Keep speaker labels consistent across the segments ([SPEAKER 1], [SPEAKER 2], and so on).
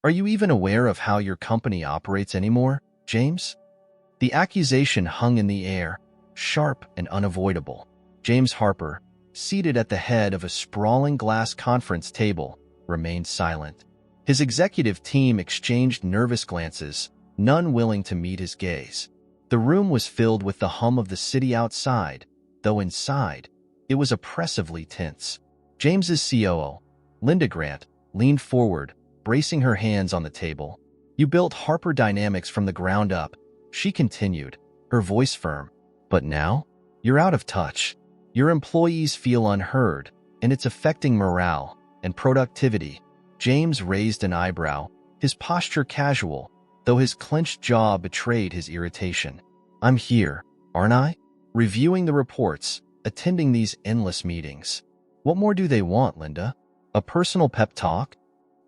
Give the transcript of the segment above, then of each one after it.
[SPEAKER 1] Are you even aware of how your company operates anymore, James? The accusation hung in the air, sharp and unavoidable. James Harper, seated at the head of a sprawling glass conference table, remained silent. His executive team exchanged nervous glances, none willing to meet his gaze. The room was filled with the hum of the city outside, though inside, it was oppressively tense. James's COO, Linda Grant, leaned forward, bracing her hands on the table. "You built Harper Dynamics from the ground up," she continued, her voice firm. "But now, you're out of touch. Your employees feel unheard, and it's affecting morale and productivity." James raised an eyebrow, his posture casual, though his clenched jaw betrayed his irritation. "I'm here, aren't I? Reviewing the reports, attending these endless meetings. What more do they want, Linda? A personal pep talk?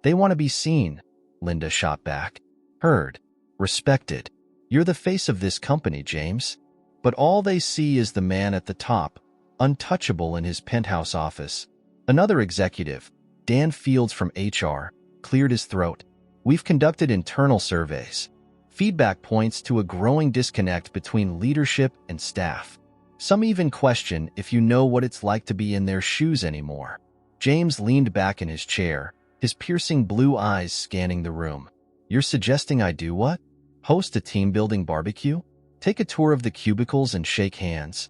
[SPEAKER 1] They want to be seen," Linda shot back. "Heard, respected. You're the face of this company, James. But all they see is the man at the top, untouchable in his penthouse office." Another executive, Dan Fields from HR, cleared his throat. "We've conducted internal surveys. Feedback points to a growing disconnect between leadership and staff. Some even question if you know what it's like to be in their shoes anymore." James leaned back in his chair, his piercing blue eyes scanning the room. "You're suggesting I do what? Host a team-building barbecue? Take a tour of the cubicles and shake hands?"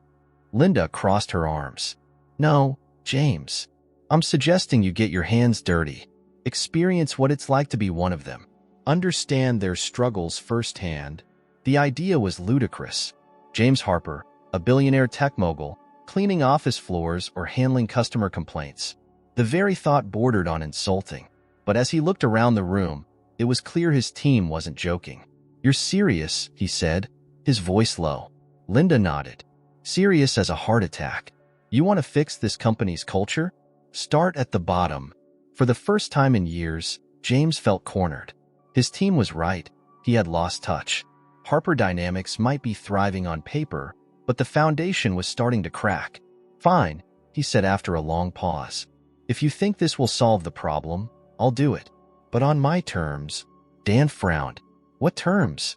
[SPEAKER 1] Linda crossed her arms. "No, James. I'm suggesting you get your hands dirty. Experience what it's like to be one of them. Understand their struggles firsthand." The idea was ludicrous. James Harper, a billionaire tech mogul, cleaning office floors or handling customer complaints. The very thought bordered on insulting. But as he looked around the room, it was clear his team wasn't joking. "You're serious," he said, his voice low. Linda nodded. "Serious as a heart attack. You want to fix this company's culture? Start at the bottom." For the first time in years, James felt cornered. His team was right. He had lost touch. Harper Dynamics might be thriving on paper, but the foundation was starting to crack. "Fine," he said after a long pause. "If you think this will solve the problem, I'll do it. But on my terms." Dan frowned. "What terms?"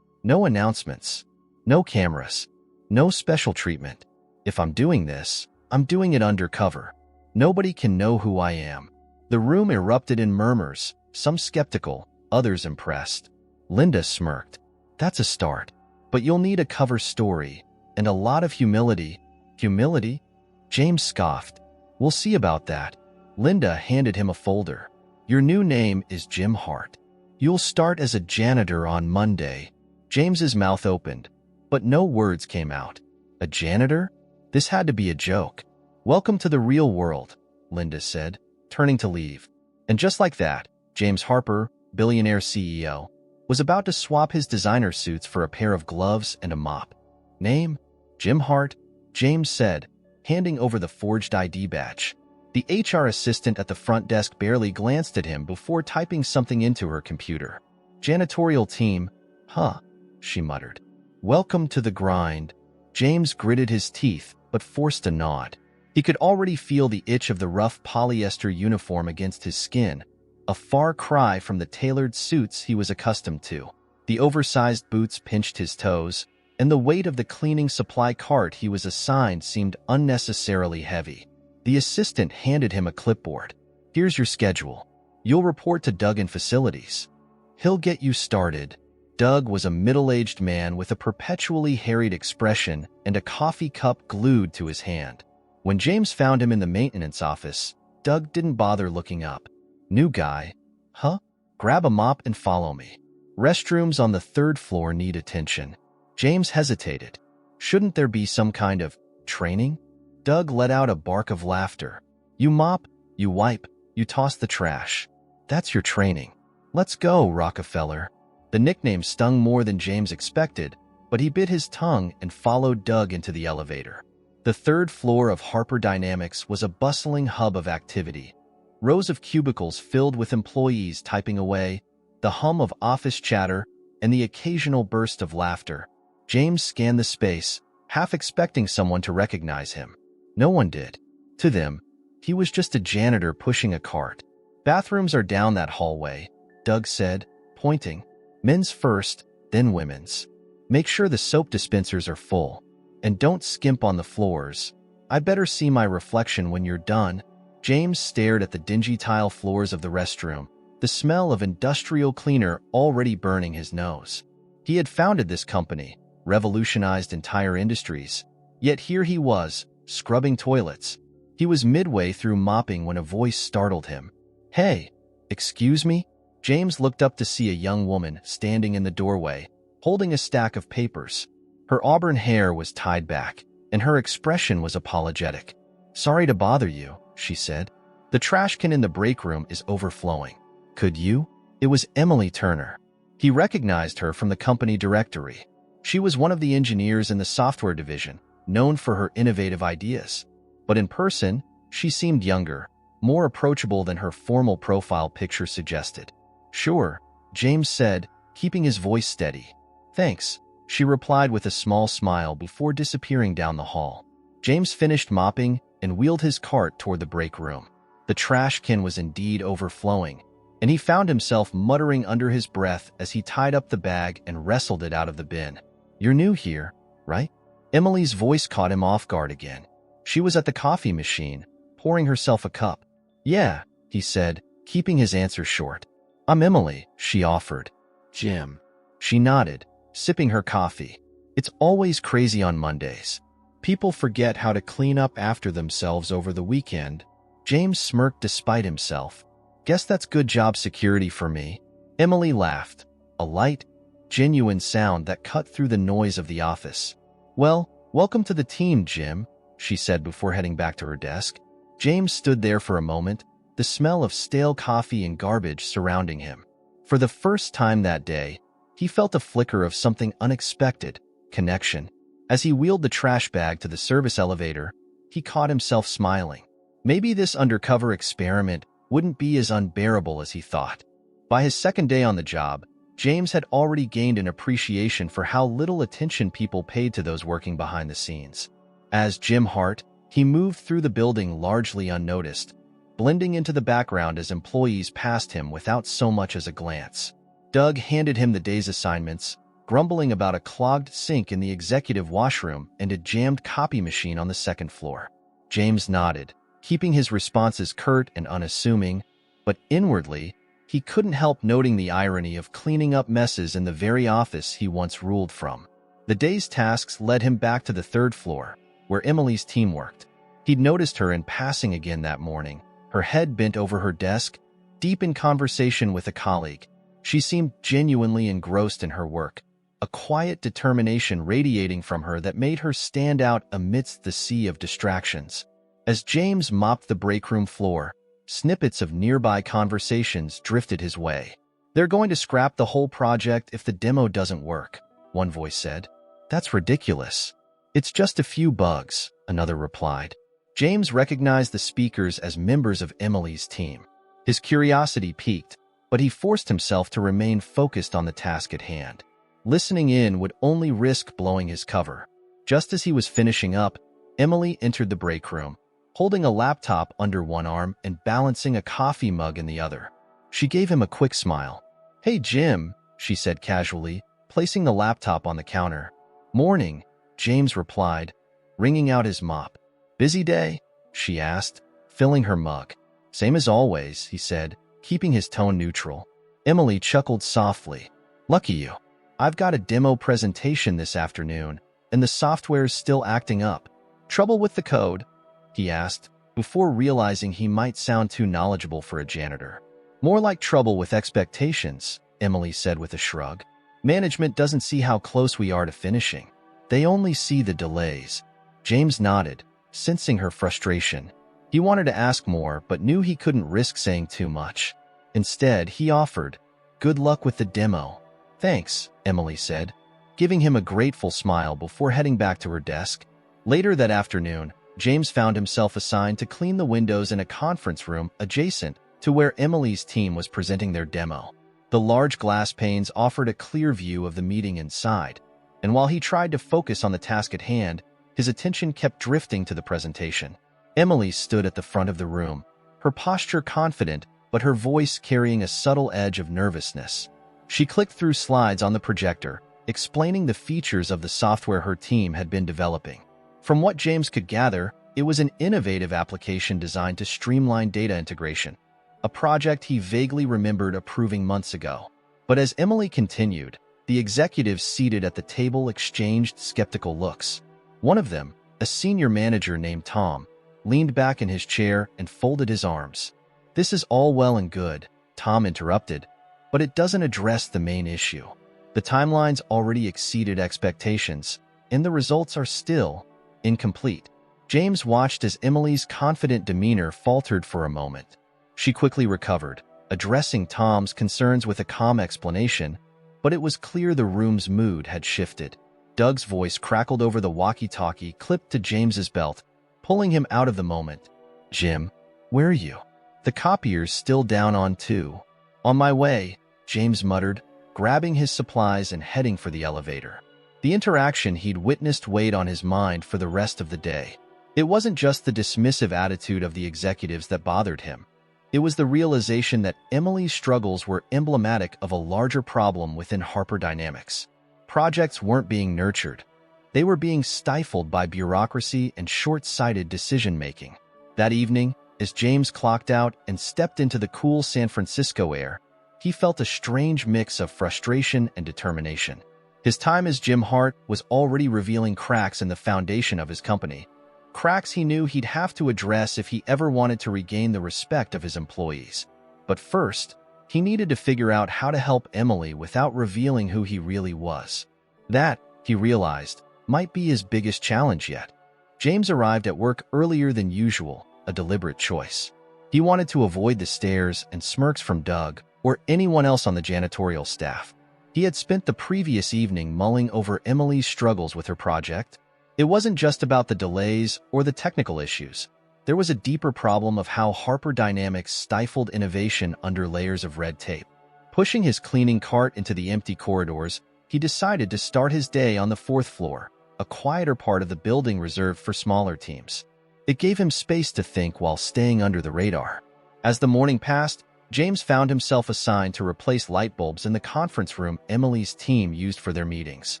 [SPEAKER 1] "No announcements. No cameras. No special treatment. If I'm doing this, I'm doing it undercover. Nobody can know who I am." The room erupted in murmurs, some skeptical, others impressed. Linda smirked. "That's a start. But you'll need a cover story, and a lot of humility." "Humility?" James scoffed. "We'll see about that." Linda handed him a folder. "Your new name is Jim Hart. You'll start as a janitor on Monday." James's mouth opened, but no words came out. A janitor? This had to be a joke. "Welcome to the real world," Linda said, turning to leave. And just like that, James Harper, billionaire CEO, was about to swap his designer suits for a pair of gloves and a mop. "Name? Jim Hart," James said, handing over the forged ID badge. The HR assistant at the front desk barely glanced at him before typing something into her computer. "Janitorial team, huh?" she muttered. "Welcome to the grind." James gritted his teeth, but forced a nod. He could already feel the itch of the rough polyester uniform against his skin, a far cry from the tailored suits he was accustomed to. The oversized boots pinched his toes, and the weight of the cleaning supply cart he was assigned seemed unnecessarily heavy. The assistant handed him a clipboard. "Here's your schedule. You'll report to Doug in facilities. He'll get you started." Doug was a middle-aged man with a perpetually harried expression and a coffee cup glued to his hand. When James found him in the maintenance office, Doug didn't bother looking up. "New guy, huh? Grab a mop and follow me. Restrooms on the 3rd floor need attention." James hesitated. Shouldn't there be some kind of training? Doug let out a bark of laughter. "You mop, you wipe, you toss the trash. That's your training. Let's go, Rockefeller." The nickname stung more than James expected, but he bit his tongue and followed Doug into the elevator. The 3rd floor of Harper Dynamics was a bustling hub of activity. Rows of cubicles filled with employees typing away, the hum of office chatter, and the occasional burst of laughter. James scanned the space, half expecting someone to recognize him. No one did. To them, he was just a janitor pushing a cart. "Bathrooms are down that hallway," Doug said, pointing. Men's first, then women's. Make sure the soap dispensers are full. And don't skimp on the floors. I better see my reflection when you're done. James stared at the dingy tile floors of the restroom, the smell of industrial cleaner already burning his nose. He had founded this company, revolutionized entire industries. Yet here he was, scrubbing toilets. He was midway through mopping when a voice startled him. Hey, excuse me? James looked up to see a young woman standing in the doorway, holding a stack of papers. Her auburn hair was tied back, and her expression was apologetic. Sorry to bother you, she said. The trash can in the break room is overflowing. Could you? It was Emily Turner. He recognized her from the company directory. She was one of the engineers in the software division, known for her innovative ideas. But in person, she seemed younger, more approachable than her formal profile picture suggested. Sure, James said, keeping his voice steady. Thanks, she replied with a small smile before disappearing down the hall. James finished mopping and wheeled his cart toward the break room. The trash can was indeed overflowing, and he found himself muttering under his breath as he tied up the bag and wrestled it out of the bin. You're new here, right? Emily's voice caught him off guard again. She was at the coffee machine, pouring herself a cup. Yeah, he said, keeping his answer short. I'm Emily, she offered. Jim. She nodded, sipping her coffee. It's always crazy on Mondays. People forget how to clean up after themselves over the weekend. James smirked despite himself. Guess that's good job security for me. Emily laughed, a light, genuine sound that cut through the noise of the office. Well, welcome to the team, Jim, she said before heading back to her desk. James stood there for a moment, the smell of stale coffee and garbage surrounding him. For the first time that day, he felt a flicker of something unexpected, connection. As he wheeled the trash bag to the service elevator, he caught himself smiling. Maybe this undercover experiment wouldn't be as unbearable as he thought. By his second day on the job, James had already gained an appreciation for how little attention people paid to those working behind the scenes. As Jim Hart, he moved through the building largely unnoticed, blending into the background as employees passed him without so much as a glance. Doug handed him the day's assignments, grumbling about a clogged sink in the executive washroom and a jammed copy machine on the second floor. James nodded, keeping his responses curt and unassuming, but inwardly, he couldn't help noting the irony of cleaning up messes in the very office he once ruled from. The day's tasks led him back to the third floor, where Emily's team worked. He'd noticed her in passing again that morning, her head bent over her desk, deep in conversation with a colleague. She seemed genuinely engrossed in her work, a quiet determination radiating from her that made her stand out amidst the sea of distractions. As James mopped the break room floor, snippets of nearby conversations drifted his way. They're going to scrap the whole project if the demo doesn't work, one voice said. That's ridiculous. It's just a few bugs, another replied. James recognized the speakers as members of Emily's team. His curiosity piqued, but he forced himself to remain focused on the task at hand. Listening in would only risk blowing his cover. Just as he was finishing up, Emily entered the break room, holding a laptop under one arm and balancing a coffee mug in the other. She gave him a quick smile. Hey, Jim, she said casually, placing the laptop on the counter. Morning, James replied, wringing out his mop. Busy day? She asked, filling her mug. Same as always, he said, keeping his tone neutral. Emily chuckled softly. Lucky you. I've got a demo presentation this afternoon, and the software's still acting up. Trouble with the code? He asked, before realizing he might sound too knowledgeable for a janitor. More like trouble with expectations, Emily said with a shrug. Management doesn't see how close we are to finishing. They only see the delays. James nodded, sensing her frustration. He wanted to ask more, but knew he couldn't risk saying too much. Instead, he offered, Good luck with the demo. Thanks, Emily said, giving him a grateful smile before heading back to her desk. Later that afternoon, James found himself assigned to clean the windows in a conference room adjacent to where Emily's team was presenting their demo. The large glass panes offered a clear view of the meeting inside, and while he tried to focus on the task at hand, his attention kept drifting to the presentation. Emily stood at the front of the room, her posture confident but her voice carrying a subtle edge of nervousness. She clicked through slides on the projector, explaining the features of the software her team had been developing. From what James could gather, it was an innovative application designed to streamline data integration, a project he vaguely remembered approving months ago. But as Emily continued, the executives seated at the table exchanged skeptical looks. One of them, a senior manager named Tom, leaned back in his chair and folded his arms. "This is all well and good," Tom interrupted, "but it doesn't address the main issue. The timelines already exceeded expectations, and the results are still incomplete." James watched as Emily's confident demeanor faltered for a moment. She quickly recovered, addressing Tom's concerns with a calm explanation, but it was clear the room's mood had shifted. Doug's voice crackled over the walkie-talkie clipped to James's belt, pulling him out of the moment. "Jim, where are you?" "The copier's still down on 2. "On my way," James muttered, grabbing his supplies and heading for the elevator. The interaction he'd witnessed weighed on his mind for the rest of the day. It wasn't just the dismissive attitude of the executives that bothered him. It was the realization that Emily's struggles were emblematic of a larger problem within Harper Dynamics. Projects weren't being nurtured. They were being stifled by bureaucracy and short-sighted decision-making. That evening, as James clocked out and stepped into the cool San Francisco air, he felt a strange mix of frustration and determination. His time as Jim Hart was already revealing cracks in the foundation of his company. Cracks he knew he'd have to address if he ever wanted to regain the respect of his employees. But first, he needed to figure out how to help Emily without revealing who he really was. That, he realized, might be his biggest challenge yet. James arrived at work earlier than usual, a deliberate choice. He wanted to avoid the stares and smirks from Doug or anyone else on the janitorial staff. He had spent the previous evening mulling over Emily's struggles with her project. It wasn't just about the delays or the technical issues. There was a deeper problem of how Harper Dynamics stifled innovation under layers of red tape. Pushing his cleaning cart into the empty corridors, he decided to start his day on the 4th floor, a quieter part of the building reserved for smaller teams. It gave him space to think while staying under the radar. As the morning passed, James found himself assigned to replace light bulbs in the conference room Emily's team used for their meetings.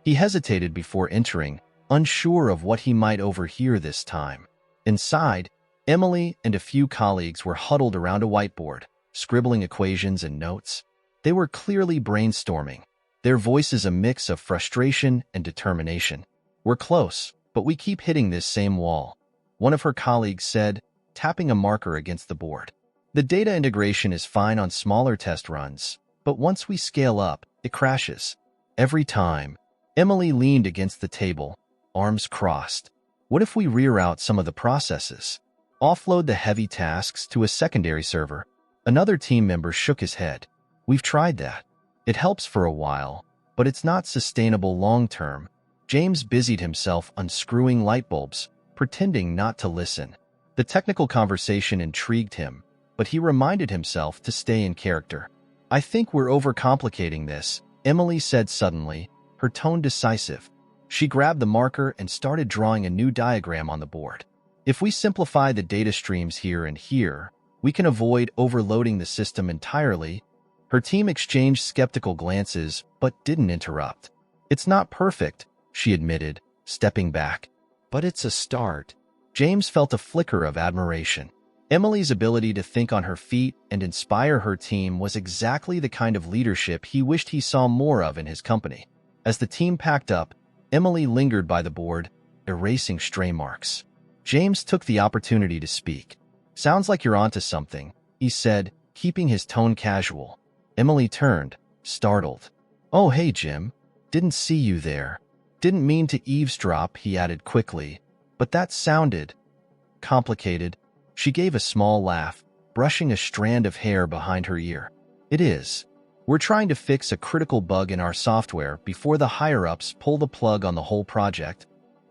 [SPEAKER 1] He hesitated before entering, unsure of what he might overhear this time. Inside, Emily and a few colleagues were huddled around a whiteboard, scribbling equations and notes. They were clearly brainstorming, their voices a mix of frustration and determination. "We're close, but we keep hitting this same wall," one of her colleagues said, tapping a marker against the board. "The data integration is fine on smaller test runs, but once we scale up, it crashes. Every time." Emily leaned against the table, arms crossed. "What if we reroute some of the processes? Offload the heavy tasks to a secondary server?" Another team member shook his head. "We've tried that. It helps for a while, but it's not sustainable long-term." James busied himself unscrewing light bulbs, pretending not to listen. The technical conversation intrigued him, but he reminded himself to stay in character. "I think we're overcomplicating this," Emily said suddenly, her tone decisive. She grabbed the marker and started drawing a new diagram on the board. "If we simplify the data streams here and here, we can avoid overloading the system entirely." Her team exchanged skeptical glances, but didn't interrupt. "It's not perfect," she admitted, stepping back. "But it's a start." James felt a flicker of admiration. Emily's ability to think on her feet and inspire her team was exactly the kind of leadership he wished he saw more of in his company. As the team packed up, Emily lingered by the board, erasing stray marks. James took the opportunity to speak. "Sounds like you're onto something," he said, keeping his tone casual. Emily turned, startled. "Oh, hey, Jim. Didn't see you there." "Didn't mean to eavesdrop," he added quickly, "but that sounded complicated." She gave a small laugh, brushing a strand of hair behind her ear. "It is. We're trying to fix a critical bug in our software before the higher-ups pull the plug on the whole project."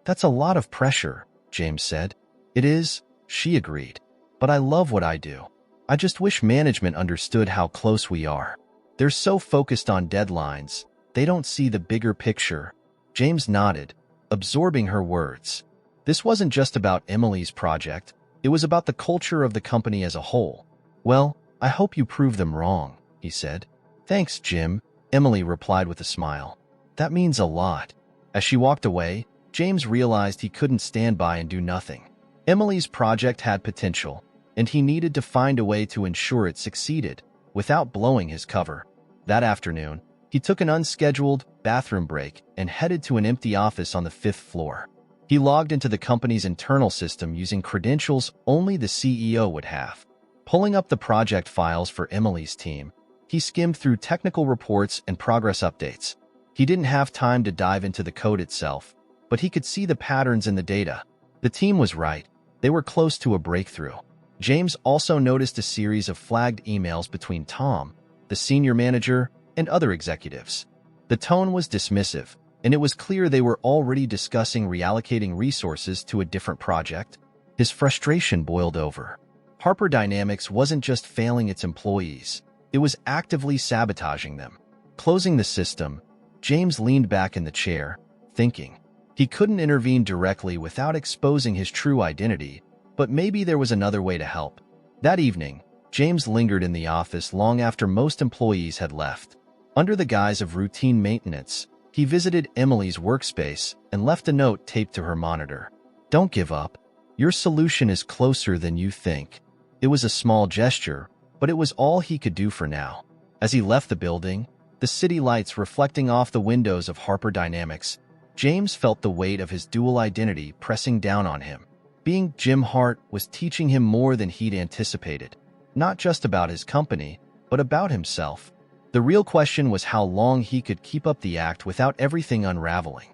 [SPEAKER 1] "That's a lot of pressure," James said. "It is," she agreed. "But I love what I do. I just wish management understood how close we are. They're so focused on deadlines, they don't see the bigger picture." James nodded, absorbing her words. This wasn't just about Emily's project. It was about the culture of the company as a whole. "Well, I hope you prove them wrong, he said. Thanks, Jim, Emily replied with a smile. That means a lot. As she walked away, James realized he couldn't stand by and do nothing. Emily's project had potential, and he needed to find a way to ensure it succeeded without blowing his cover. That afternoon, he took an unscheduled bathroom break and headed to an empty office on the 5th floor. He logged into the company's internal system using credentials only the CEO would have. Pulling up the project files for Emily's team, he skimmed through technical reports and progress updates. He didn't have time to dive into the code itself, but he could see the patterns in the data. The team was right. They were close to a breakthrough. James also noticed a series of flagged emails between Tom, the senior manager, and other executives. The tone was dismissive, and it was clear they were already discussing reallocating resources to a different project. His frustration boiled over. Harper Dynamics wasn't just failing its employees, it was actively sabotaging them. Closing the system, James leaned back in the chair, thinking. He couldn't intervene directly without exposing his true identity, but maybe there was another way to help. That evening, James lingered in the office long after most employees had left. Under the guise of routine maintenance, he visited Emily's workspace and left a note taped to her monitor. Don't give up. Your solution is closer than you think. It was a small gesture, but it was all he could do for now. As he left the building, the city lights reflecting off the windows of Harper Dynamics, James felt the weight of his dual identity pressing down on him. Being Jim Hart was teaching him more than he'd anticipated, not just about his company, but about himself. The real question was how long he could keep up the act without everything unraveling.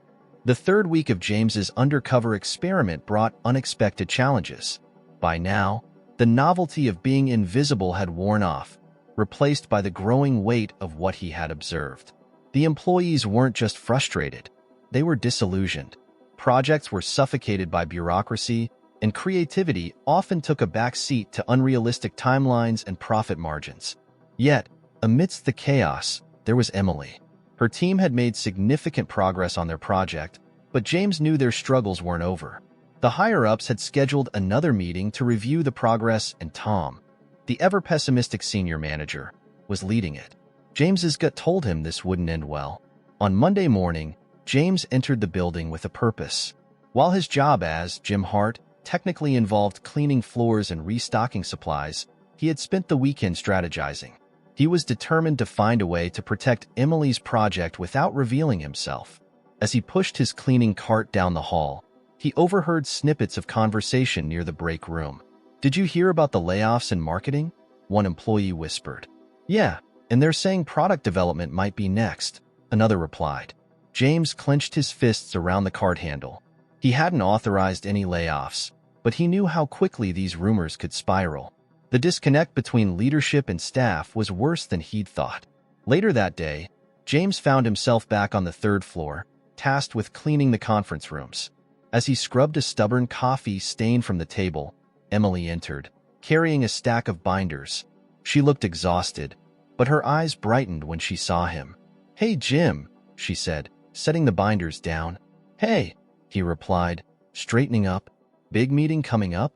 [SPEAKER 1] The third week of James's undercover experiment brought unexpected challenges. By now, the novelty of being invisible had worn off, replaced by the growing weight of what he had observed. The employees weren't just frustrated, they were disillusioned. Projects were suffocated by bureaucracy, and creativity often took a back seat to unrealistic timelines and profit margins. Yet, amidst the chaos, there was Emily. Her team had made significant progress on their project, but James knew their struggles weren't over. The higher-ups had scheduled another meeting to review the progress, and Tom, the ever-pessimistic senior manager, was leading it. James's gut told him this wouldn't end well. On Monday morning, James entered the building with a purpose. While his job as Jim Hart technically involved cleaning floors and restocking supplies, he had spent the weekend strategizing. He was determined to find a way to protect Emily's project without revealing himself. As he pushed his cleaning cart down the hall, he overheard snippets of conversation near the break room. Did you hear about the layoffs in marketing? One employee whispered. Yeah, and they're saying product development might be next, another replied. James clenched his fists around the cart handle. He hadn't authorized any layoffs, but he knew how quickly these rumors could spiral. The disconnect between leadership and staff was worse than he'd thought. Later that day, James found himself back on the 3rd floor, tasked with cleaning the conference rooms. As he scrubbed a stubborn coffee stain from the table, Emily entered, carrying a stack of binders. She looked exhausted, but her eyes brightened when she saw him. Hey, Jim, she said, setting the binders down. Hey, he replied, straightening up. Big meeting coming up?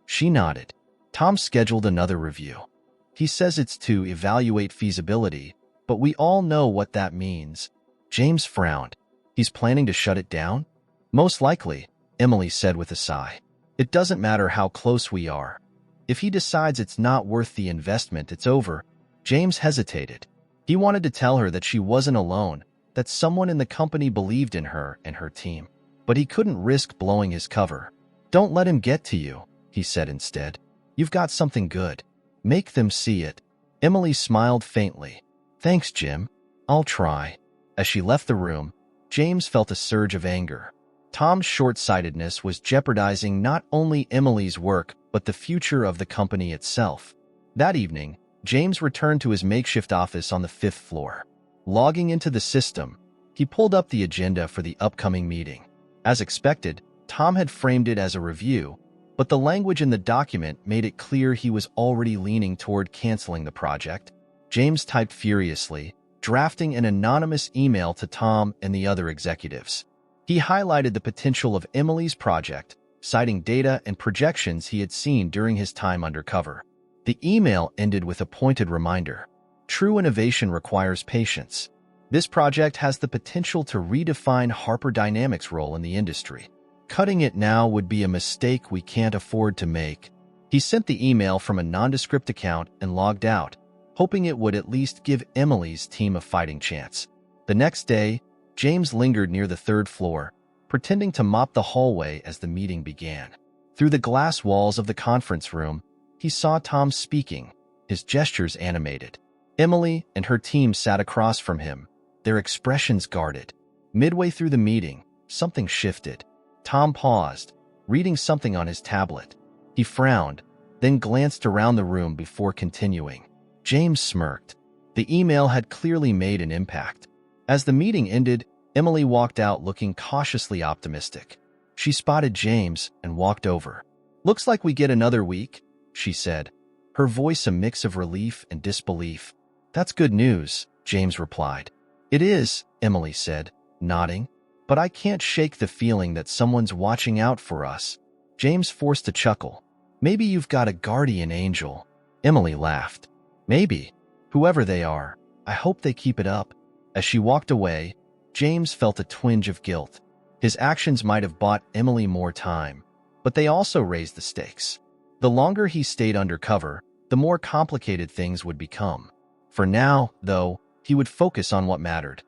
[SPEAKER 1] She nodded. Tom scheduled another review. He says it's to evaluate feasibility, but we all know what that means. James frowned. He's planning to shut it down? Most likely, Emily said with a sigh. It doesn't matter how close we are. If he decides it's not worth the investment, it's over. James hesitated. He wanted to tell her that she wasn't alone, that someone in the company believed in her and her team. But he couldn't risk blowing his cover. Don't let him get to you, he said instead. You've got something good. Make them see it. Emily smiled faintly. Thanks, Jim. I'll try. As she left the room, James felt a surge of anger. Tom's short-sightedness was jeopardizing not only Emily's work, but the future of the company itself. That evening, James returned to his makeshift office on the 5th floor. Logging into the system, he pulled up the agenda for the upcoming meeting. As expected, Tom had framed it as a review, but the language in the document made it clear he was already leaning toward canceling the project. James typed furiously, drafting an anonymous email to Tom and the other executives. He highlighted the potential of Emily's project, citing data and projections he had seen during his time undercover. The email ended with a pointed reminder. True innovation requires patience. This project has the potential to redefine Harper Dynamics' role in the industry. Cutting it now would be a mistake we can't afford to make. He sent the email from a nondescript account and logged out, hoping it would at least give Emily's team a fighting chance. The next day, James lingered near the third floor, pretending to mop the hallway as the meeting began. Through the glass walls of the conference room, he saw Tom speaking, his gestures animated. Emily and her team sat across from him, their expressions guarded. Midway through the meeting, something shifted. Tom paused, reading something on his tablet. He frowned, then glanced around the room before continuing. James smirked. The email had clearly made an impact. As the meeting ended, Emily walked out looking cautiously optimistic. She spotted James and walked over. "Looks like we get another week," she said, her voice a mix of relief and disbelief. "That's good news," James replied. "It is," Emily said, nodding. "But I can't shake the feeling that someone's watching out for us." James forced a chuckle. "Maybe you've got a guardian angel." Emily laughed. "Maybe. Whoever they are, I hope they keep it up." As she walked away, James felt a twinge of guilt. His actions might have bought Emily more time, but they also raised the stakes. The longer he stayed undercover, the more complicated things would become. For now, though, he would focus on what mattered: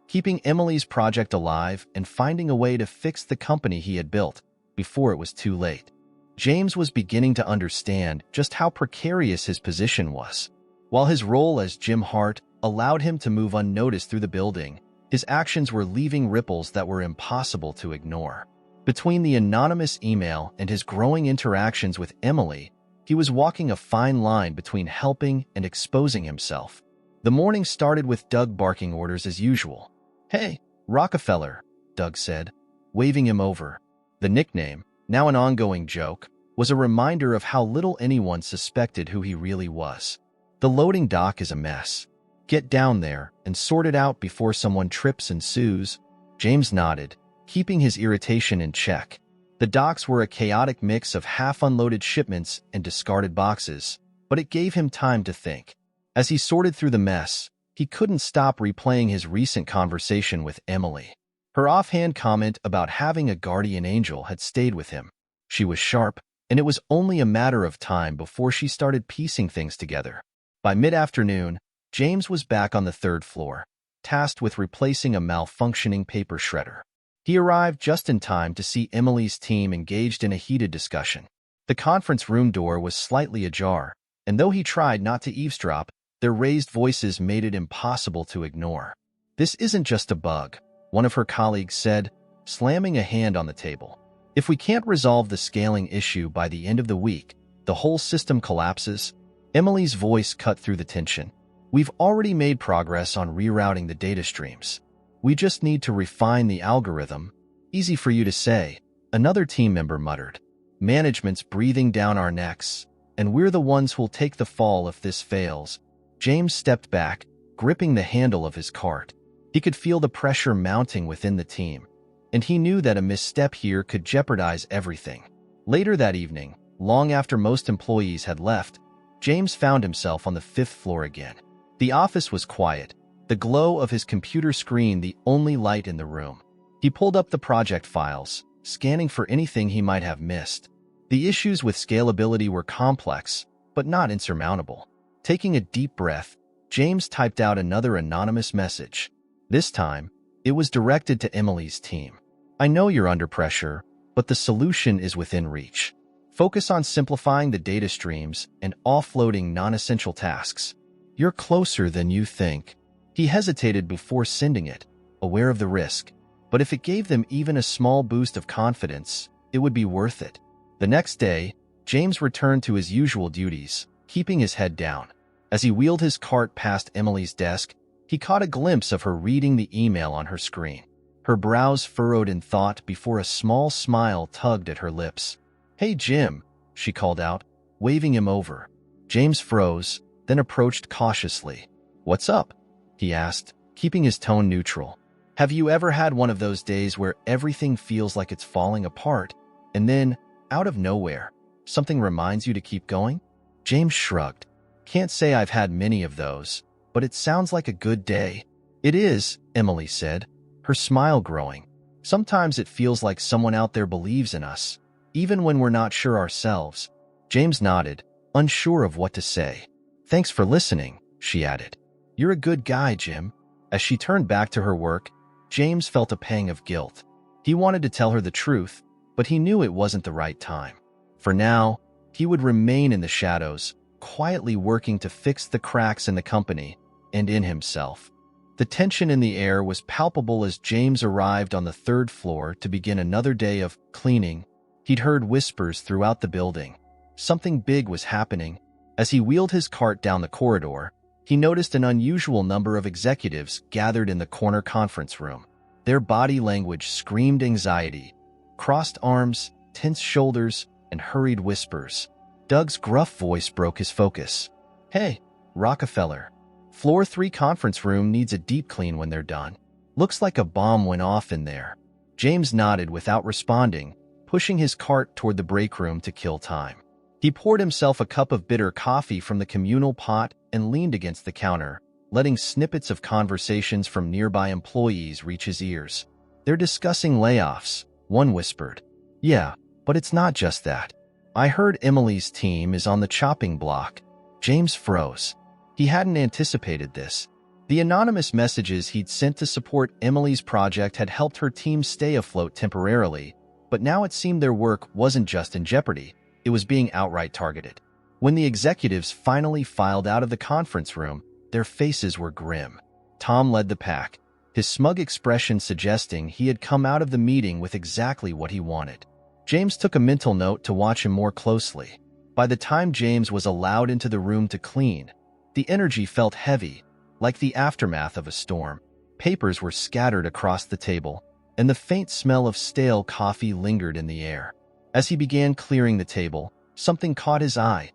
[SPEAKER 1] keeping Emily's project alive and finding a way to fix the company he had built before it was too late. James was beginning to understand just how precarious his position was. While his role as Jim Hart allowed him to move unnoticed through the building, his actions were leaving ripples that were impossible to ignore. Between the anonymous email and his growing interactions with Emily, he was walking a fine line between helping and exposing himself. The morning started with Doug barking orders as usual. "Hey, Rockefeller," Doug said, waving him over. The nickname, now an ongoing joke, was a reminder of how little anyone suspected who he really was. "The loading dock is a mess. Get down there and sort it out before someone trips and sues." James nodded, keeping his irritation in check. The docks were a chaotic mix of half-unloaded shipments and discarded boxes, but it gave him time to think. As he sorted through the mess, he couldn't stop replaying his recent conversation with Emily. Her offhand comment about having a guardian angel had stayed with him. She was sharp, and it was only a matter of time before she started piecing things together. By mid-afternoon, James was back on the third floor, tasked with replacing a malfunctioning paper shredder. He arrived just in time to see Emily's team engaged in a heated discussion. The conference room door was slightly ajar, and though he tried not to eavesdrop, their raised voices made it impossible to ignore. "This isn't just a bug," one of her colleagues said, slamming a hand on the table. "If we can't resolve the scaling issue by the end of the week, the whole system collapses." Emily's voice cut through the tension. "We've already made progress on rerouting the data streams. We just need to refine the algorithm." "Easy for you to say," another team member muttered. "Management's breathing down our necks, and we're the ones who'll take the fall if this fails." James stepped back, gripping the handle of his cart. He could feel the pressure mounting within the team, and he knew that a misstep here could jeopardize everything. Later that evening, long after most employees had left, James found himself on the fifth floor again. The office was quiet, the glow of his computer screen the only light in the room. He pulled up the project files, scanning for anything he might have missed. The issues with scalability were complex, but not insurmountable. Taking a deep breath, James typed out another anonymous message. This time, it was directed to Emily's team. "I know you're under pressure, but the solution is within reach. Focus on simplifying the data streams and offloading non-essential tasks. You're closer than you think." He hesitated before sending it, aware of the risk. But if it gave them even a small boost of confidence, it would be worth it. The next day, James returned to his usual duties, keeping his head down. As he wheeled his cart past Emily's desk, he caught a glimpse of her reading the email on her screen. Her brows furrowed in thought before a small smile tugged at her lips. "Hey, Jim," she called out, waving him over. James froze, then approached cautiously. "What's up?" he asked, keeping his tone neutral. "Have you ever had one of those days where everything feels like it's falling apart, and then, out of nowhere, something reminds you to keep going?" James shrugged. Can't say I've had many of those, but it sounds like a good day. It is, Emily said, her smile growing. Sometimes it feels like someone out there believes in us, even when we're not sure ourselves. James nodded, unsure of what to say. Thanks for listening, she added. You're a good guy, Jim. As she turned back to her work, James felt a pang of guilt. He wanted to tell her the truth, but he knew it wasn't the right time. For now, he would remain in the shadows, quietly working to fix the cracks in the company and in himself. The tension in the air was palpable as James arrived on the third floor to begin another day of cleaning. He'd heard whispers throughout the building. Something big was happening. As he wheeled his cart down the corridor, he noticed an unusual number of executives gathered in the corner conference room. Their body language screamed anxiety. Crossed arms, tense shoulders, and hurried whispers. Doug's gruff voice broke his focus. Hey, Rockefeller. Floor 3 conference room needs a deep clean when they're done. Looks like a bomb went off in there. James nodded without responding, pushing his cart toward the break room to kill time. He poured himself a cup of bitter coffee from the communal pot and leaned against the counter, letting snippets of conversations from nearby employees reach his ears. They're discussing layoffs, one whispered. Yeah, but it's not just that. I heard Emily's team is on the chopping block. James froze. He hadn't anticipated this. The anonymous messages he'd sent to support Emily's project had helped her team stay afloat temporarily, but now it seemed their work wasn't just in jeopardy, it was being outright targeted. When the executives finally filed out of the conference room, their faces were grim. Tom led the pack, his smug expression suggesting he had come out of the meeting with exactly what he wanted. James took a mental note to watch him more closely. By the time James was allowed into the room to clean, the energy felt heavy, like the aftermath of a storm. Papers were scattered across the table, and the faint smell of stale coffee lingered in the air. As he began clearing the table, something caught his eye.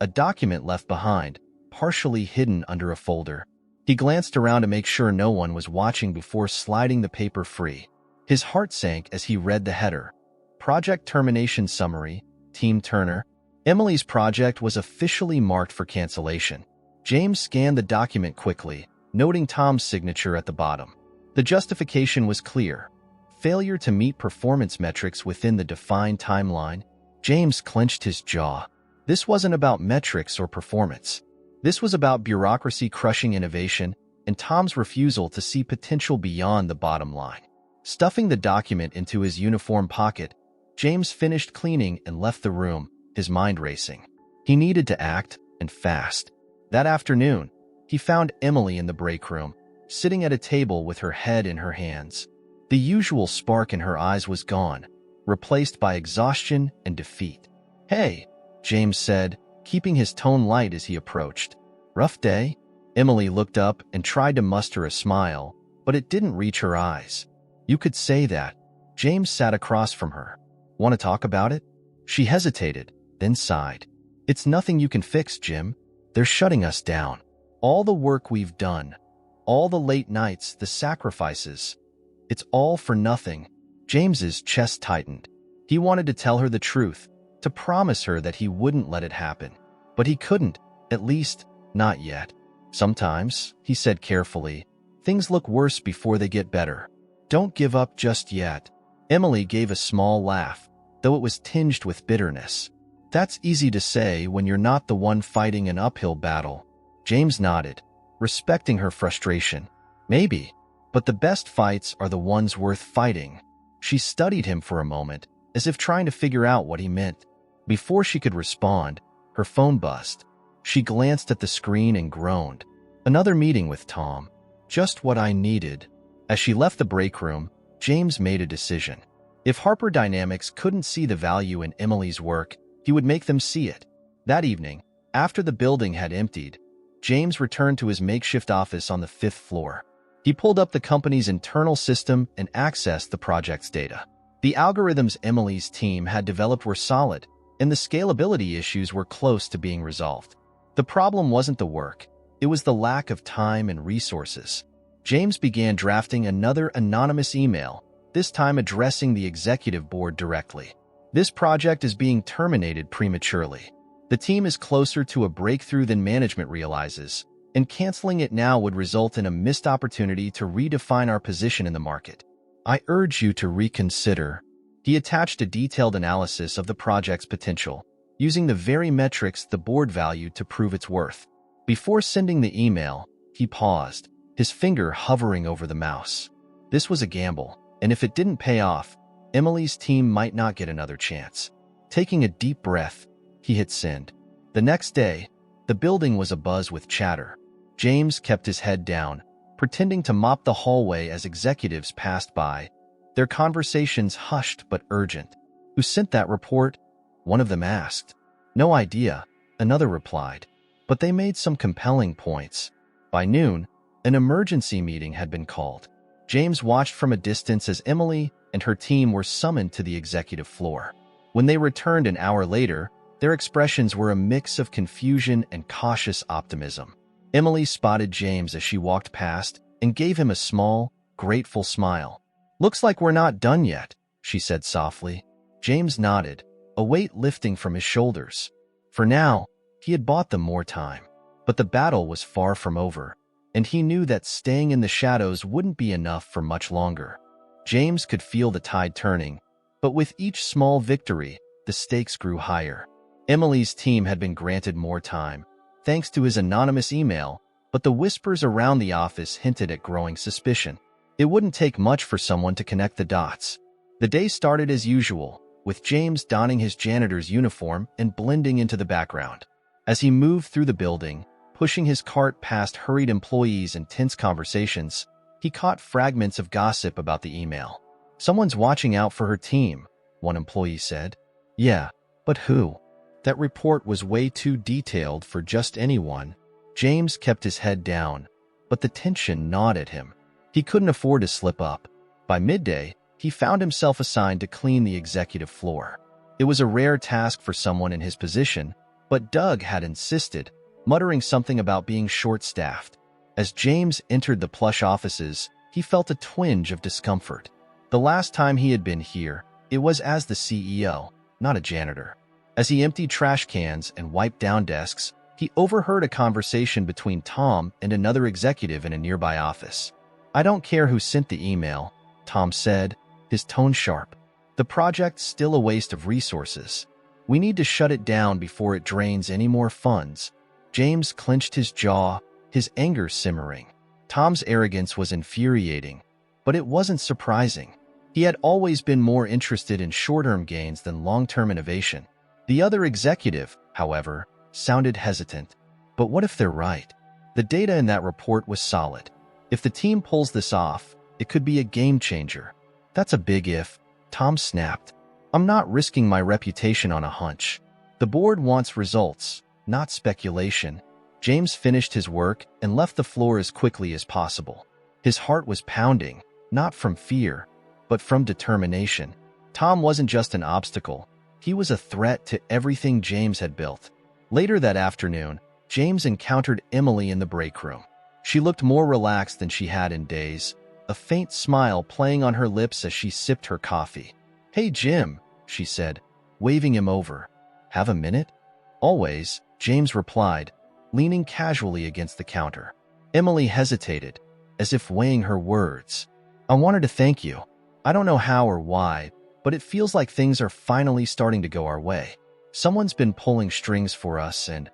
[SPEAKER 1] A document left behind, partially hidden under a folder. He glanced around to make sure no one was watching before sliding the paper free. His heart sank as he read the header. Project Termination Summary, Team Turner. Emily's project was officially marked for cancellation. James scanned the document quickly, noting Tom's signature at the bottom. The justification was clear. Failure to meet performance metrics within the defined timeline. James clenched his jaw. This wasn't about metrics or performance. This was about bureaucracy crushing innovation and Tom's refusal to see potential beyond the bottom line. Stuffing the document into his uniform pocket, James finished cleaning and left the room, his mind racing. He needed to act, and fast. That afternoon, he found Emily in the break room, sitting at a table with her head in her hands. The usual spark in her eyes was gone, replaced by exhaustion and defeat. Hey, James said, keeping his tone light as he approached. Rough day? Emily looked up and tried to muster a smile, but it didn't reach her eyes. You could say that. James sat across from her. Want to talk about it? She hesitated, then sighed. It's nothing you can fix, Jim. They're shutting us down. All the work we've done, all the late nights, the sacrifices. It's all for nothing. James's chest tightened. He wanted to tell her the truth, to promise her that he wouldn't let it happen. But he couldn't, at least, not yet. Sometimes, he said carefully, things look worse before they get better. Don't give up just yet. Emily gave a small laugh, though it was tinged with bitterness. That's easy to say when you're not the one fighting an uphill battle. James nodded, respecting her frustration. Maybe, but the best fights are the ones worth fighting. She studied him for a moment, as if trying to figure out what he meant. Before she could respond, her phone buzzed. She glanced at the screen and groaned. Another meeting with Tom. Just what I needed. As she left the break room, James made a decision. If Harper Dynamics couldn't see the value in Emily's work, he would make them see it. That evening, after the building had emptied, James returned to his makeshift office on the 5th floor. He pulled up the company's internal system and accessed the project's data. The algorithms Emily's team had developed were solid, and the scalability issues were close to being resolved. The problem wasn't the work, it was the lack of time and resources. James began drafting another anonymous email, this time addressing the executive board directly. This project is being terminated prematurely. The team is closer to a breakthrough than management realizes, and canceling it now would result in a missed opportunity to redefine our position in the market. I urge you to reconsider." He attached a detailed analysis of the project's potential, using the very metrics the board valued to prove its worth. Before sending the email, he paused, his finger hovering over the mouse. This was a gamble, and if it didn't pay off, Emily's team might not get another chance. Taking a deep breath, he hit send. The next day, the building was abuzz with chatter. James kept his head down, pretending to mop the hallway as executives passed by, their conversations hushed but urgent. "Who sent that report?" one of them asked. "No idea," another replied, but they made some compelling points. By noon, an emergency meeting had been called. James watched from a distance as Emily and her team were summoned to the executive floor. When they returned an hour later, their expressions were a mix of confusion and cautious optimism. Emily spotted James as she walked past and gave him a small, grateful smile. "Looks like we're not done yet," she said softly. James nodded, a weight lifting from his shoulders. For now, he had bought them more time. But the battle was far from over, and he knew that staying in the shadows wouldn't be enough for much longer. James could feel the tide turning, but with each small victory, the stakes grew higher. Emily's team had been granted more time, thanks to his anonymous email, but the whispers around the office hinted at growing suspicion. It wouldn't take much for someone to connect the dots. The day started as usual, with James donning his janitor's uniform and blending into the background. As he moved through the building, pushing his cart past hurried employees and tense conversations, he caught fragments of gossip about the email. "Someone's watching out for her team," one employee said. "Yeah, but who?" That report was way too detailed for just anyone. James kept his head down, but the tension gnawed at him. He couldn't afford to slip up. By midday, he found himself assigned to clean the executive floor. It was a rare task for someone in his position, but Doug had insisted, muttering something about being short-staffed. As James entered the plush offices, he felt a twinge of discomfort. The last time he had been here, it was as the CEO, not a janitor. As he emptied trash cans and wiped down desks, he overheard a conversation between Tom and another executive in a nearby office. "I don't care who sent the email," Tom said, his tone sharp. "The project's still a waste of resources. We need to shut it down before it drains any more funds." James clenched his jaw, his anger simmering. Tom's arrogance was infuriating, but it wasn't surprising. He had always been more interested in short-term gains than long-term innovation. The other executive, however, sounded hesitant. But what if they're right? The data in that report was solid. If the team pulls this off, it could be a game changer. "That's a big if," Tom snapped. "I'm not risking my reputation on a hunch. The board wants results, not speculation." James finished his work and left the floor as quickly as possible. His heart was pounding, not from fear, but from determination. Tom wasn't just an obstacle. He was a threat to everything James had built. Later that afternoon, James encountered Emily in the break room. She looked more relaxed than she had in days, a faint smile playing on her lips as she sipped her coffee. "Hey, Jim," she said, waving him over. "Have a minute?" "Always," James replied, leaning casually against the counter. Emily hesitated, as if weighing her words. "I wanted to thank you. I don't know how or why, but it feels like things are finally starting to go our way. Someone's been pulling strings for us and,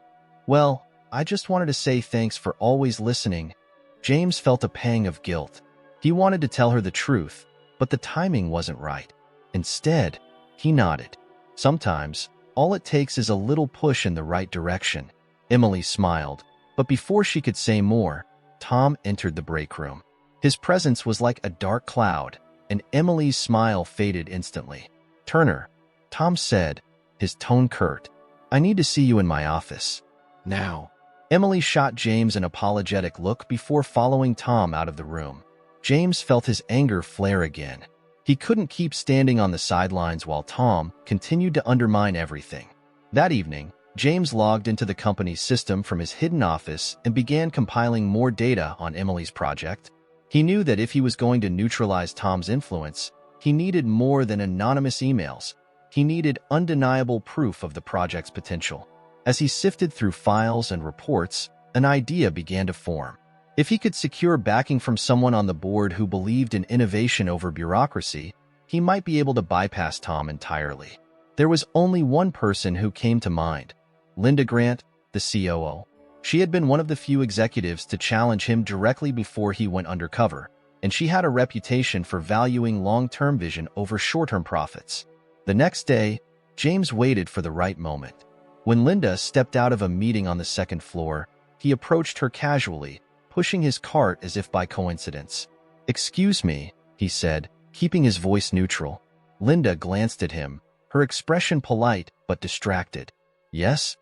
[SPEAKER 1] well, I just wanted to say thanks for always listening." James felt a pang of guilt. He wanted to tell her the truth, but the timing wasn't right. Instead, he nodded. Sometimes, all it takes is a little push in the right direction. Emily smiled, but before she could say more, Tom entered the break room. His presence was like a dark cloud, and Emily's smile faded instantly. "Turner," Tom said, his tone curt, "I need to see you in my office." "Now." Emily shot James an apologetic look before following Tom out of the room. James felt his anger flare again. He couldn't keep standing on the sidelines while Tom continued to undermine everything. That evening, James logged into the company's system from his hidden office and began compiling more data on Emily's project. He knew that if he was going to neutralize Tom's influence, he needed more than anonymous emails. He needed undeniable proof of the project's potential. As he sifted through files and reports, an idea began to form. If he could secure backing from someone on the board who believed in innovation over bureaucracy, he might be able to bypass Tom entirely. There was only one person who came to mind: Linda Grant, the COO. She had been one of the few executives to challenge him directly before he went undercover, and she had a reputation for valuing long-term vision over short-term profits. The next day, James waited for the right moment. When Linda stepped out of a meeting on the second floor, he approached her casually, pushing his cart as if by coincidence. "Excuse me," he said, keeping his voice neutral. Linda glanced at him, her expression polite but distracted. "Yes?"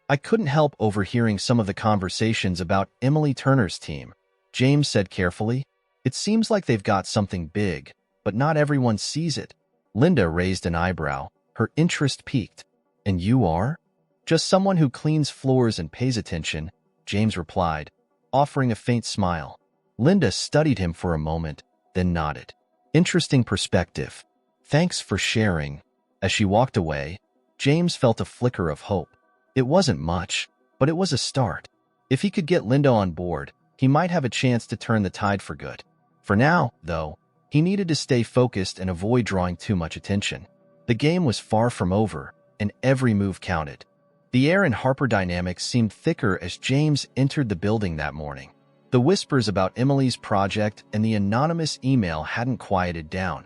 [SPEAKER 1] "I couldn't help overhearing some of the conversations about Emily Turner's team," James said carefully. "It seems like they've got something big, but not everyone sees it." Linda raised an eyebrow, her interest piqued. "And you are?" "Just someone who cleans floors and pays attention," James replied, offering a faint smile. Linda studied him for a moment, then nodded. "Interesting perspective. Thanks for sharing." As she walked away, James felt a flicker of hope. It wasn't much, but it was a start. If he could get Linda on board, he might have a chance to turn the tide for good. For now, though, he needed to stay focused and avoid drawing too much attention. The game was far from over, and every move counted. The air in Harper Dynamics seemed thicker as James entered the building that morning. The whispers about Emily's project and the anonymous email hadn't quieted down.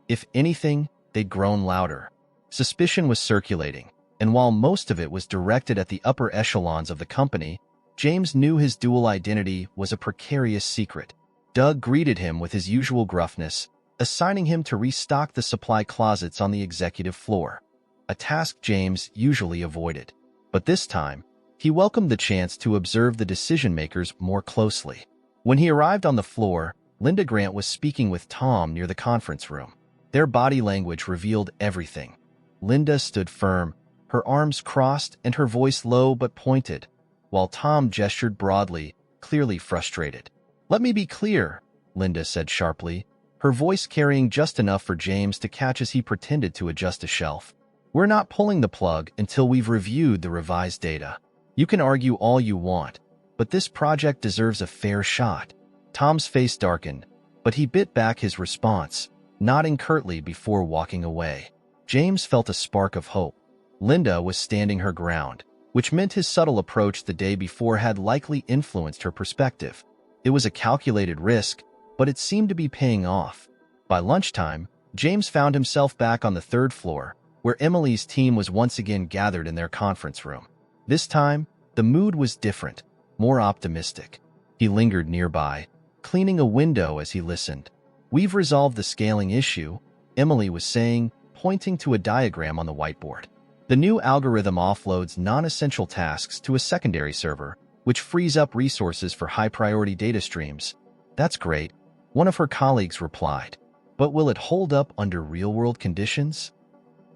[SPEAKER 1] If anything, they'd grown louder. Suspicion was circulating, and while most of it was directed at the upper echelons of the company, James knew his dual identity was a precarious secret. Doug greeted him with his usual gruffness, assigning him to restock the supply closets on the executive floor, a task James usually avoided. But this time, he welcomed the chance to observe the decision-makers more closely. When he arrived on the floor, Linda Grant was speaking with Tom near the conference room. Their body language revealed everything. Linda stood firm, her arms crossed and her voice low but pointed, while Tom gestured broadly, clearly frustrated. "Let me be clear," Linda said sharply, her voice carrying just enough for James to catch as he pretended to adjust a shelf. "We're not pulling the plug until we've reviewed the revised data. You can argue all you want, but this project deserves a fair shot." Tom's face darkened, but he bit back his response, nodding curtly before walking away. James felt a spark of hope. Linda was standing her ground, which meant his subtle approach the day before had likely influenced her perspective. It was a calculated risk, but it seemed to be paying off. By lunchtime, James found himself back on the third floor, where Emily's team was once again gathered in their conference room. This time, the mood was different, more optimistic. He lingered nearby, cleaning a window as he listened. "We've resolved the scaling issue," Emily was saying, pointing to a diagram on the whiteboard. "The new algorithm offloads non-essential tasks to a secondary server, which frees up resources for high-priority data streams." "That's great," one of her colleagues replied. "But will it hold up under real-world conditions?"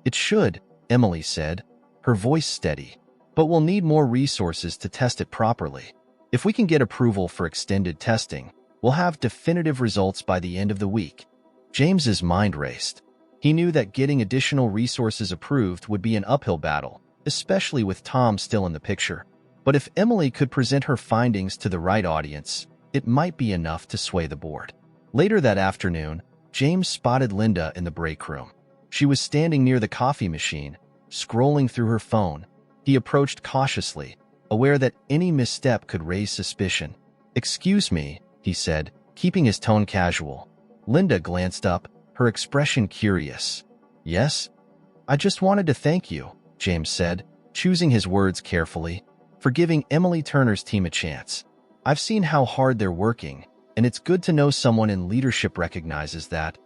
[SPEAKER 1] "It should," Emily said, her voice steady. "But we'll need more resources to test it properly. If we can get approval for extended testing, we'll have definitive results by the end of the week." James's mind raced. He knew that getting additional resources approved would be an uphill battle, especially with Tom still in the picture. But if Emily could present her findings to the right audience, it might be enough to sway the board. Later that afternoon, James spotted Linda in the break room. She was standing near the coffee machine, scrolling through her phone. He approached cautiously, aware that any misstep could raise suspicion. "Excuse me," he said, keeping his tone casual. Linda glanced up, her expression curious. "Yes?" "I just wanted to thank you," James said, choosing his words carefully, "for giving Emily Turner's team a chance. I've seen how hard they're working, and it's good to know someone in leadership recognizes that."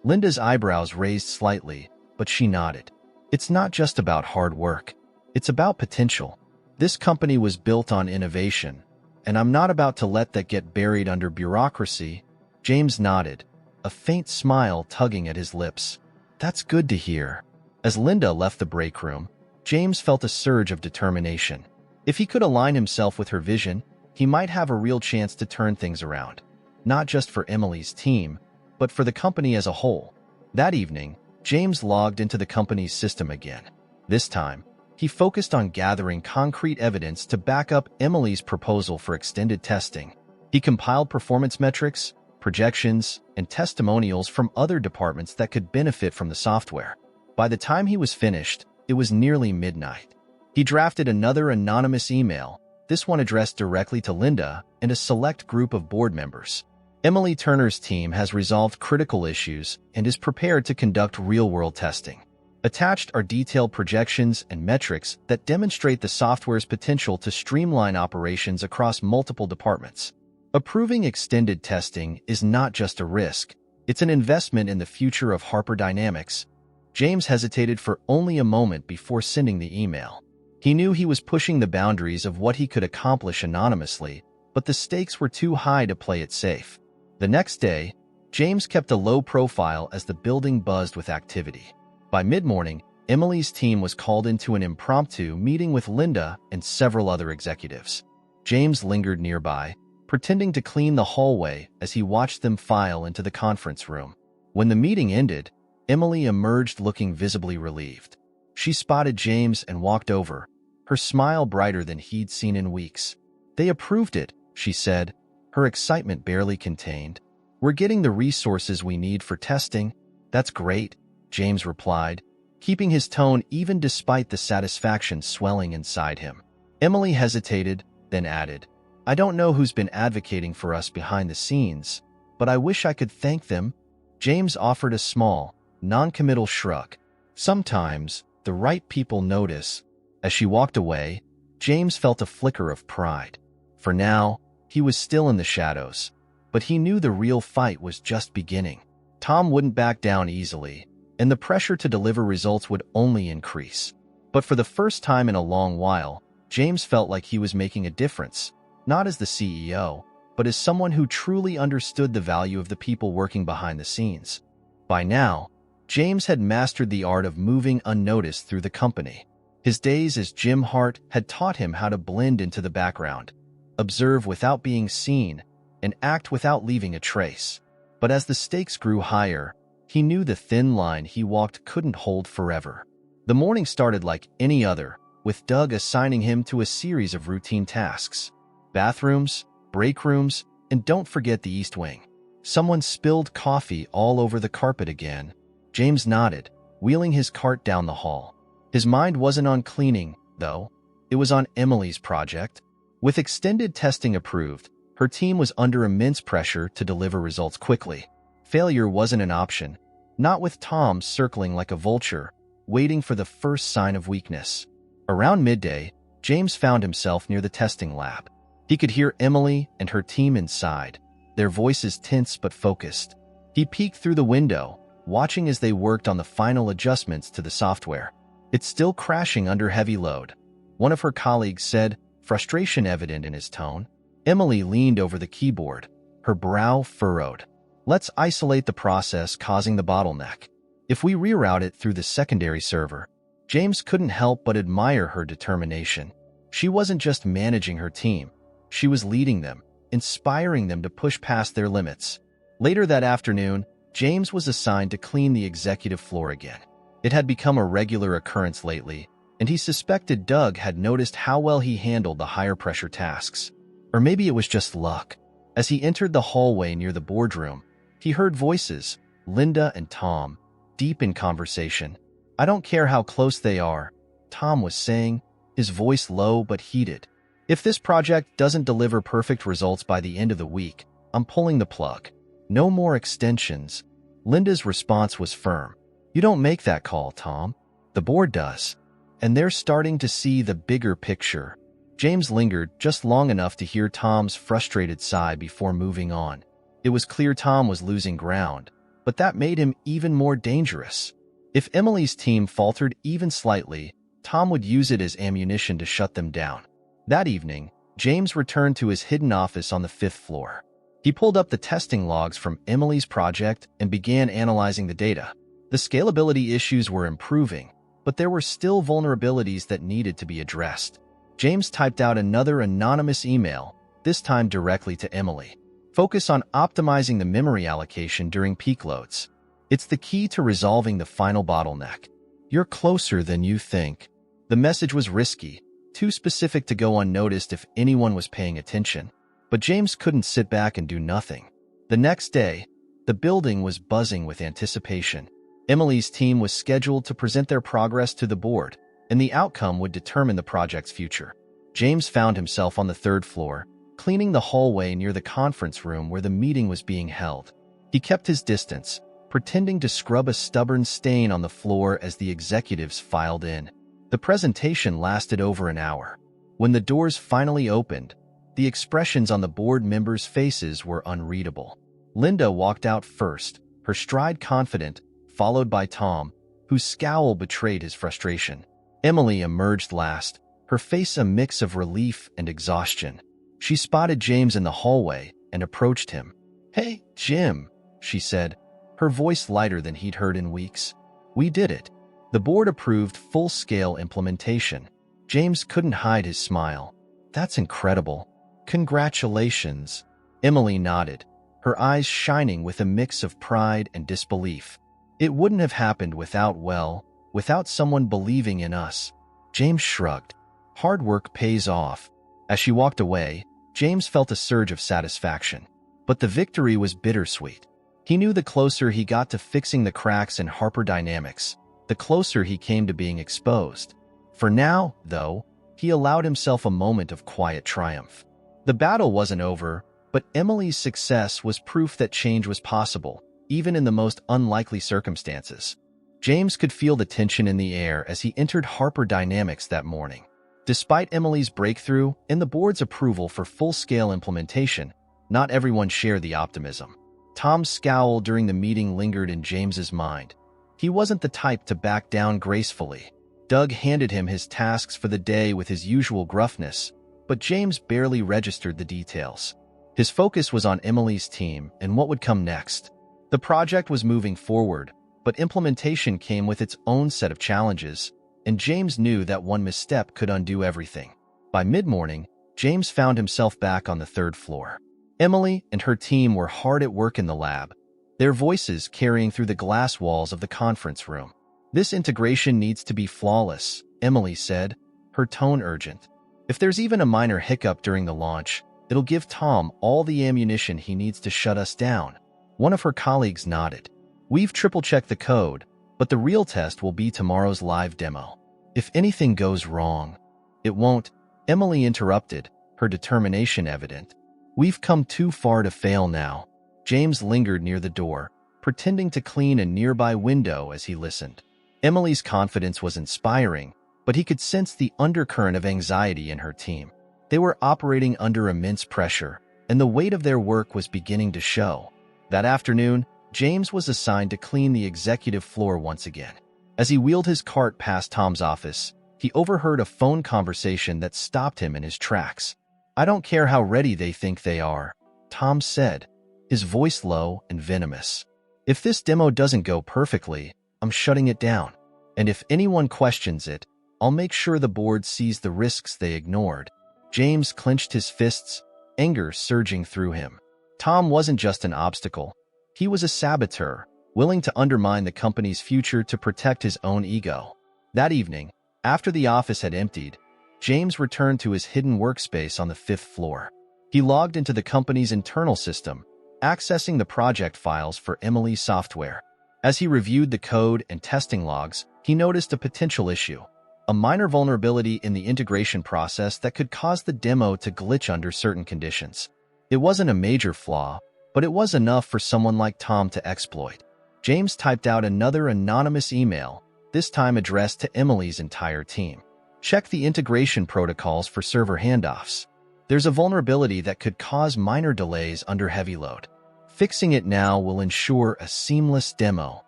[SPEAKER 1] Linda's eyebrows raised slightly, but she nodded. "It's not just about hard work. It's about potential. This company was built on innovation, and I'm not about to let that get buried under bureaucracy." James nodded, a faint smile tugging at his lips. "That's good to hear." As Linda left the break room, James felt a surge of determination. If he could align himself with her vision, he might have a real chance to turn things around, not just for Emily's team, but for the company as a whole. That evening, James logged into the company's system again. This time, He focused on gathering concrete evidence to back up Emily's proposal for extended testing. He compiled performance metrics, projections, and testimonials from other departments that could benefit from the software. By the time he was finished, it was nearly midnight. He drafted another anonymous email, this one addressed directly to Linda and a select group of board members. Emily Turner's team has resolved critical issues and is prepared to conduct real-world testing. Attached are detailed projections and metrics that demonstrate the software's potential to streamline operations across multiple departments. Approving extended testing is not just a risk, it's an investment in the future of Harper Dynamics. James hesitated for only a moment before sending the email. He knew he was pushing the boundaries of what he could accomplish anonymously, but the stakes were too high to play it safe. The next day, James kept a low profile as the building buzzed with activity. By mid-morning, Emily's team was called into an impromptu meeting with Linda and several other executives. James lingered nearby, pretending to clean the hallway as he watched them file into the conference room. When the meeting ended, Emily emerged looking visibly relieved. She spotted James and walked over, her smile brighter than he'd seen in weeks. "They approved it," she said, her excitement barely contained. "We're getting the resources we need for testing." "That's great," James replied, keeping his tone even despite the satisfaction swelling inside him. Emily hesitated, then added, "I don't know who's been advocating for us behind the scenes, but I wish I could thank them." James offered a small, non-committal shrug. "Sometimes, the right people notice." As she walked away, James felt a flicker of pride. For now, he was still in the shadows, but he knew the real fight was just beginning. Tom wouldn't back down easily, and the pressure to deliver results would only increase. But for the first time in a long while, James felt like he was making a difference, not as the CEO, but as someone who truly understood the value of the people working behind the scenes. By now, James had mastered the art of moving unnoticed through the company. His days as Jim Hart had taught him how to blend into the background, observe without being seen, and act without leaving a trace. But as the stakes grew higher, he knew the thin line he walked couldn't hold forever. The morning started like any other, with Doug assigning him to a series of routine tasks. Bathrooms, break rooms, and don't forget the East Wing. Someone spilled coffee all over the carpet again. James nodded, wheeling his cart down the hall. His mind wasn't on cleaning, though. It was on Emily's project. With extended testing approved, her team was under immense pressure to deliver results quickly. Failure wasn't an option, not with Tom circling like a vulture, waiting for the first sign of weakness. Around midday, James found himself near the testing lab. He could hear Emily and her team inside, their voices tense but focused. He peeked through the window, watching as they worked on the final adjustments to the software. "It's still crashing under heavy load," one of her colleagues said, frustration evident in his tone. Emily leaned over the keyboard, her brow furrowed. "Let's isolate the process causing the bottleneck. If we reroute it through the secondary server." James couldn't help but admire her determination. She wasn't just managing her team. She was leading them, inspiring them to push past their limits. Later that afternoon, James was assigned to clean the executive floor again. It had become a regular occurrence lately, and he suspected Doug had noticed how well he handled the higher-pressure tasks. Or maybe it was just luck. As he entered the hallway near the boardroom, he heard voices, Linda and Tom, deep in conversation. "I don't care how close they are," Tom was saying, his voice low but heated. "If this project doesn't deliver perfect results by the end of the week, I'm pulling the plug. No more extensions." Linda's response was firm. "You don't make that call, Tom. The board does. And they're starting to see the bigger picture." James lingered just long enough to hear Tom's frustrated sigh before moving on. It was clear Tom was losing ground, but that made him even more dangerous. If Emily's team faltered even slightly, Tom would use it as ammunition to shut them down. That evening, James returned to his hidden office on the 5th floor. He pulled up the testing logs from Emily's project and began analyzing the data. The scalability issues were improving, but there were still vulnerabilities that needed to be addressed. James typed out another anonymous email, this time directly to Emily. "Focus on optimizing the memory allocation during peak loads. It's the key to resolving the final bottleneck. You're closer than you think." The message was risky, too specific to go unnoticed if anyone was paying attention. But James couldn't sit back and do nothing. The next day, the building was buzzing with anticipation. Emily's team was scheduled to present their progress to the board, and the outcome would determine the project's future. James found himself on the third floor, cleaning the hallway near the conference room where the meeting was being held. He kept his distance, pretending to scrub a stubborn stain on the floor as the executives filed in. The presentation lasted over an hour. When the doors finally opened, the expressions on the board members' faces were unreadable. Linda walked out first, her stride confident, followed by Tom, whose scowl betrayed his frustration. Emily emerged last, her face a mix of relief and exhaustion. She spotted James in the hallway and approached him. "Hey, Jim," she said, her voice lighter than he'd heard in weeks. "We did it." The board approved full-scale implementation. James couldn't hide his smile. "That's incredible. Congratulations." Emily nodded, her eyes shining with a mix of pride and disbelief. "It wouldn't have happened without someone believing in us." James shrugged. Hard work pays off. As she walked away, James felt a surge of satisfaction. But the victory was bittersweet. He knew the closer he got to fixing the cracks in Harper Dynamics, the closer he came to being exposed. For now, though, he allowed himself a moment of quiet triumph. The battle wasn't over, but Emily's success was proof that change was possible, even in the most unlikely circumstances. James could feel the tension in the air as he entered Harper Dynamics that morning. Despite Emily's breakthrough and the board's approval for full-scale implementation, not everyone shared the optimism. Tom's scowl during the meeting lingered in James's mind. He wasn't the type to back down gracefully. Doug handed him his tasks for the day with his usual gruffness, but James barely registered the details. His focus was on Emily's team and what would come next. The project was moving forward, but implementation came with its own set of challenges, and James knew that one misstep could undo everything. By mid-morning, James found himself back on the third floor. Emily and her team were hard at work in the lab, their voices carrying through the glass walls of the conference room. "This integration needs to be flawless," Emily said, her tone urgent. "If there's even a minor hiccup during the launch, it'll give Tom all the ammunition he needs to shut us down." One of her colleagues nodded. "We've triple-checked the code, but the real test will be tomorrow's live demo. If anything goes wrong—" "It won't," Emily interrupted, her determination evident. "We've come too far to fail now." James lingered near the door, pretending to clean a nearby window as he listened. Emily's confidence was inspiring, but he could sense the undercurrent of anxiety in her team. They were operating under immense pressure, and the weight of their work was beginning to show. That afternoon, James was assigned to clean the executive floor once again. As he wheeled his cart past Tom's office, he overheard a phone conversation that stopped him in his tracks. "I don't care how ready they think they are," Tom said, his voice low and venomous. "If this demo doesn't go perfectly, I'm shutting it down. And if anyone questions it, I'll make sure the board sees the risks they ignored." James clenched his fists, anger surging through him. Tom wasn't just an obstacle. He was a saboteur, willing to undermine the company's future to protect his own ego. That evening, after the office had emptied, James returned to his hidden workspace on the 5th floor. He logged into the company's internal system, accessing the project files for Emily's software. As he reviewed the code and testing logs, he noticed a potential issue, a minor vulnerability in the integration process that could cause the demo to glitch under certain conditions. It wasn't a major flaw, but it was enough for someone like Tom to exploit. James typed out another anonymous email, this time addressed to Emily's entire team. "Check the integration protocols for server handoffs. There's a vulnerability that could cause minor delays under heavy load. Fixing it now will ensure a seamless demo."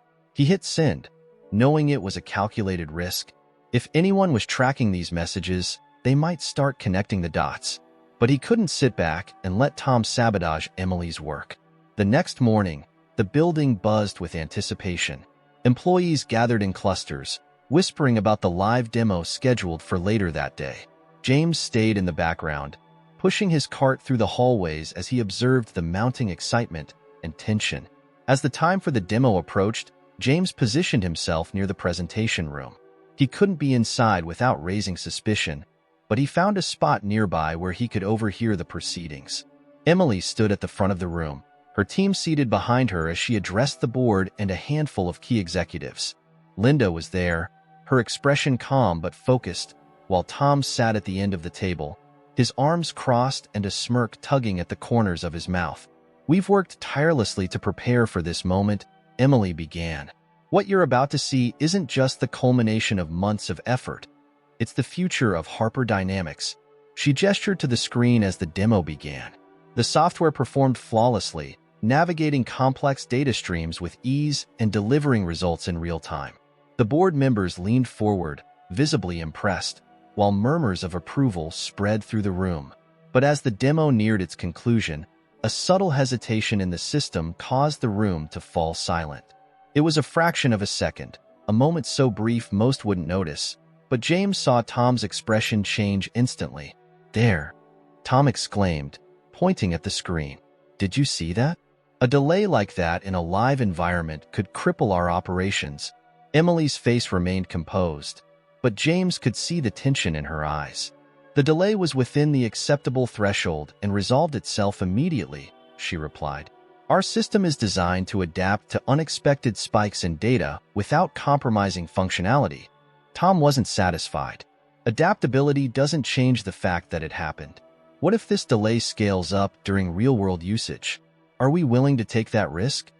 [SPEAKER 1] He hit send, knowing it was a calculated risk. If anyone was tracking these messages, they might start connecting the dots. But he couldn't sit back and let Tom sabotage Emily's work. The next morning, the building buzzed with anticipation. Employees gathered in clusters, whispering about the live demo scheduled for later that day. James stayed in the background, pushing his cart through the hallways as he observed the mounting excitement and tension. As the time for the demo approached, James positioned himself near the presentation room. He couldn't be inside without raising suspicion, but he found a spot nearby where he could overhear the proceedings. Emily stood at the front of the room, her team seated behind her as she addressed the board and a handful of key executives. Linda was there, her expression calm but focused, while Tom sat at the end of the table, his arms crossed and a smirk tugging at the corners of his mouth. "We've worked tirelessly to prepare for this moment," Emily began. "What you're about to see isn't just the culmination of months of effort. It's the future of Harper Dynamics." She gestured to the screen as the demo began. The software performed flawlessly, navigating complex data streams with ease and delivering results in real time. The board members leaned forward, visibly impressed, while murmurs of approval spread through the room. But as the demo neared its conclusion, a subtle hesitation in the system caused the room to fall silent. It was a fraction of a second, a moment so brief most wouldn't notice, but James saw Tom's expression change instantly. "There," Tom exclaimed, pointing at the screen. "Did you see that? A delay like that in a live environment could cripple our operations." Emily's face remained composed, but James could see the tension in her eyes. "The delay was within the acceptable threshold and resolved itself immediately," she replied. "Our system is designed to adapt to unexpected spikes in data without compromising functionality." Tom wasn't satisfied. Adaptability doesn't change the fact that it happened. What if this delay scales up during real-world usage? Are we willing to take that risk?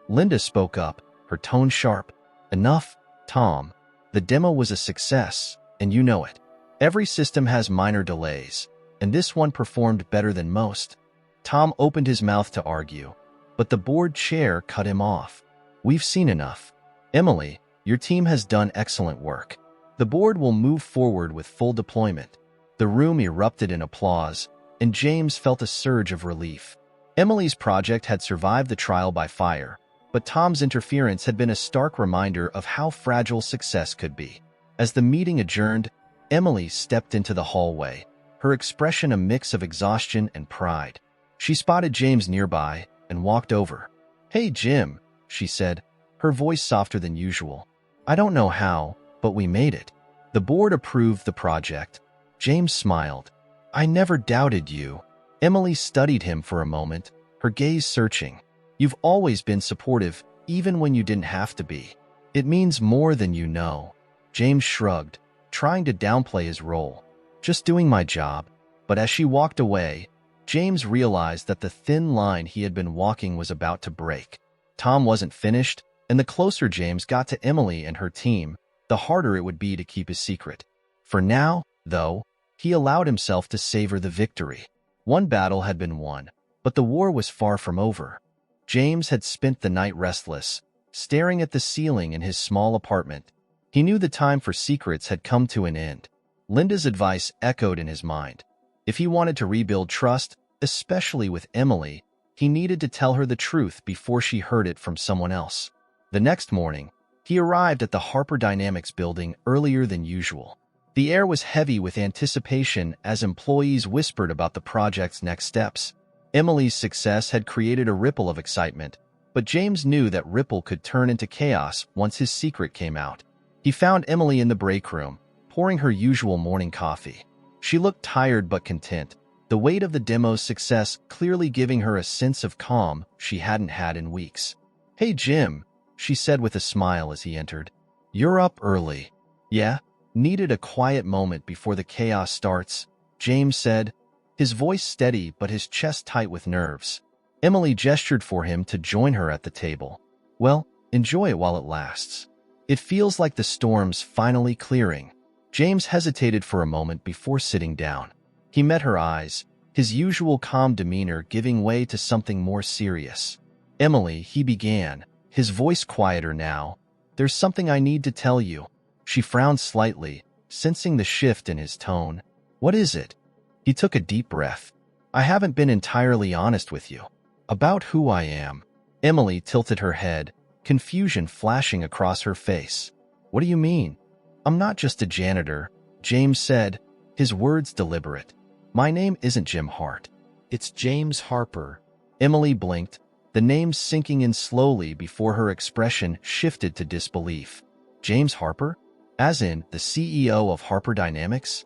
[SPEAKER 1] Linda spoke up, her tone sharp. "Enough, Tom. The demo was a success, and you know it. Every system has minor delays, and this one performed better than most." Tom opened his mouth to argue, but the board chair cut him off. "We've seen enough. Emily, your team has done excellent work. The board will move forward with full deployment." The room erupted in applause, and James felt a surge of relief. Emily's project had survived the trial by fire, but Tom's interference had been a stark reminder of how fragile success could be. As the meeting adjourned, Emily stepped into the hallway, her expression a mix of exhaustion and pride. She spotted James nearby and walked over. "Hey, Jim," she said, her voice softer than usual. "I don't know how, but we made it. The board approved the project." James smiled. "I never doubted you." Emily studied him for a moment, her gaze searching. "You've always been supportive, even when you didn't have to be." "It means more than you know." James shrugged, trying to downplay his role. "Just doing my job." But as she walked away, James realized that the thin line he had been walking was about to break. Tom wasn't finished, and the closer James got to Emily and her team, the harder it would be to keep his secret. For now, though, he allowed himself to savor the victory. One battle had been won, but the war was far from over. James had spent the night restless, staring at the ceiling in his small apartment. He knew the time for secrets had come to an end. Linda's advice echoed in his mind. If he wanted to rebuild trust, especially with Emily, he needed to tell her the truth before she heard it from someone else. The next morning, he arrived at the Harper Dynamics building earlier than usual. The air was heavy with anticipation as employees whispered about the project's next steps. Emily's success had created a ripple of excitement, but James knew that ripple could turn into chaos once his secret came out. He found Emily in the break room, pouring her usual morning coffee. She looked tired but content, the weight of the demo's success clearly giving her a sense of calm she hadn't had in weeks. "Hey, Jim," she said with a smile as he entered. "You're up early." "Yeah, needed a quiet moment before the chaos starts," James said, his voice steady but his chest tight with nerves. Emily gestured for him to join her at the table. "Well, enjoy it while it lasts. It feels like the storm's finally clearing." James hesitated for a moment before sitting down. He met her eyes, his usual calm demeanor giving way to something more serious. "Emily," he began, his voice quieter now, "there's something I need to tell you." She frowned slightly, sensing the shift in his tone. "What is it?" He took a deep breath. "I haven't been entirely honest with you about who I am." Emily tilted her head, confusion flashing across her face. "What do you mean?" "I'm not just a janitor," James said, his words deliberate. "My name isn't Jim Hart. It's James Harper." Emily blinked, the name sinking in slowly before her expression shifted to disbelief. "James Harper? As in, the CEO of Harper Dynamics?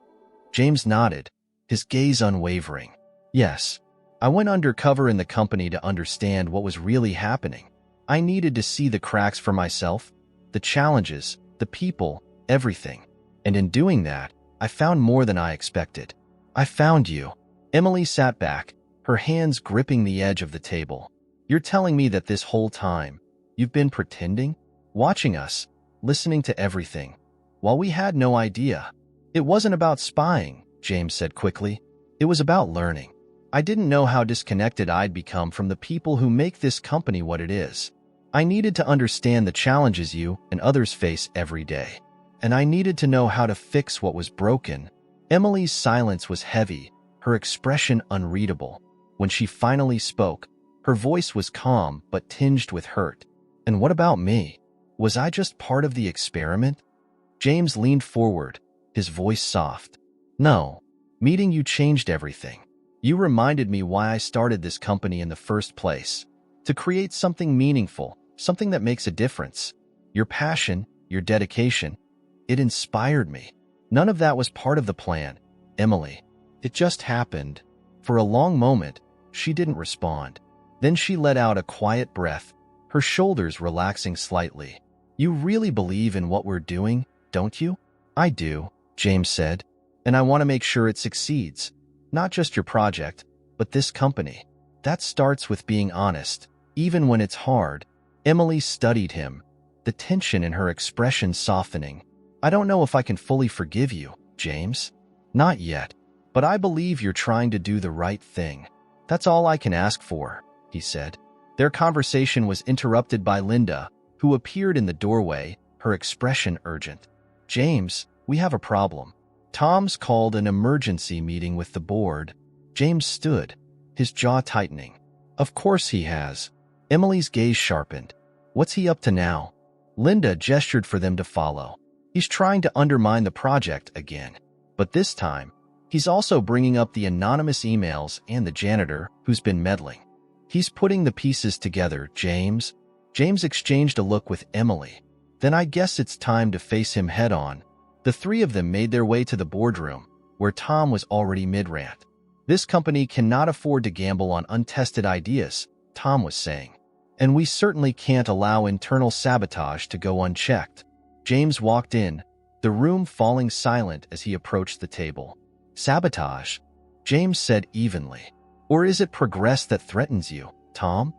[SPEAKER 1] James nodded, his gaze unwavering. Yes. I went undercover in the company to understand what was really happening. I needed to see the cracks for myself, the challenges, the people, everything. And in doing that, I found more than I expected. I found you. Emily sat back, her hands gripping the edge of the table. You're telling me that this whole time, you've been pretending? Watching us, listening to everything, while we had no idea. It wasn't about spying, James said quickly. It was about learning. I didn't know how disconnected I'd become from the people who make this company what it is. I needed to understand the challenges you and others face every day. And I needed to know how to fix what was broken. Emily's silence was heavy, her expression unreadable. When she finally spoke, her voice was calm but tinged with hurt. And what about me? Was I just part of the experiment? James leaned forward, his voice soft. No, meeting you changed everything. You reminded me why I started this company in the first place. To create something meaningful, something that makes a difference. Your passion, your dedication, it inspired me. None of that was part of the plan, Emily. It just happened. For a long moment, she didn't respond. Then she let out a quiet breath, her shoulders relaxing slightly. You really believe in what we're doing, don't you? I do, James said, and I want to make sure it succeeds. Not just your project, but this company. That starts with being honest, even when it's hard. Emily studied him, the tension in her expression softening. I don't know if I can fully forgive you, James. Not yet, but I believe you're trying to do the right thing. That's all I can ask for, he said. Their conversation was interrupted by Linda, who appeared in the doorway, her expression urgent. James, we have a problem. Tom's called an emergency meeting with the board. James stood, his jaw tightening. Of course he has. Emily's gaze sharpened. What's he up to now? Linda gestured for them to follow. He's trying to undermine the project again. But this time, he's also bringing up the anonymous emails and the janitor who's been meddling. He's putting the pieces together, James. James exchanged a look with Emily. Then I guess it's time to face him head on. The three of them made their way to the boardroom, where Tom was already mid-rant. This company cannot afford to gamble on untested ideas, Tom was saying. And we certainly can't allow internal sabotage to go unchecked. James walked in, the room falling silent as he approached the table. Sabotage? James said evenly. Or is it progress that threatens you, Tom?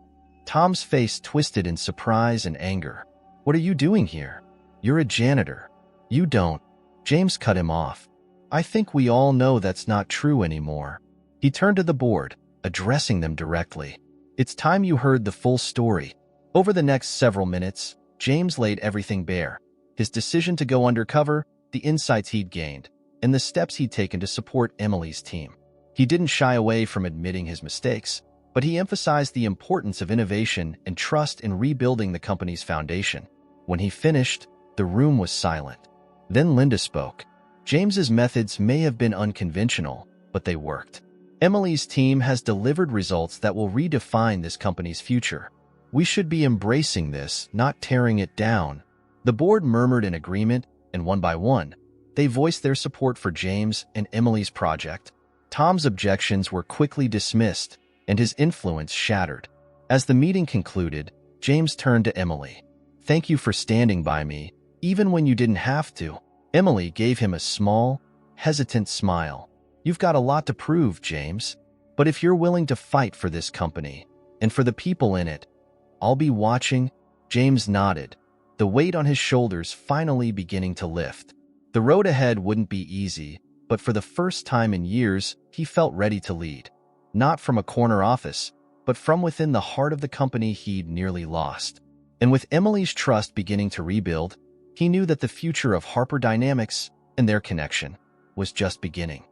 [SPEAKER 1] Tom's face twisted in surprise and anger. What are you doing here? You're a janitor. You don't. James cut him off. I think we all know that's not true anymore. He turned to the board, addressing them directly. It's time you heard the full story. Over the next several minutes, James laid everything bare. His decision to go undercover, the insights he'd gained, and the steps he'd taken to support Emily's team. He didn't shy away from admitting his mistakes, but he emphasized the importance of innovation and trust in rebuilding the company's foundation. When he finished, the room was silent. Then Linda spoke. James's methods may have been unconventional, but they worked. Emily's team has delivered results that will redefine this company's future. We should be embracing this, not tearing it down. The board murmured in agreement, and one by one, they voiced their support for James and Emily's project. Tom's objections were quickly dismissed, and his influence shattered. As the meeting concluded, James turned to Emily. Thank you for standing by me, even when you didn't have to. Emily gave him a small, hesitant smile. You've got a lot to prove, James. But if you're willing to fight for this company, and for the people in it, I'll be watching. James nodded, the weight on his shoulders finally beginning to lift. The road ahead wouldn't be easy, but for the first time in years, he felt ready to lead. Not from a corner office, but from within the heart of the company he'd nearly lost. And with Emily's trust beginning to rebuild, he knew that the future of Harper Dynamics and their connection was just beginning.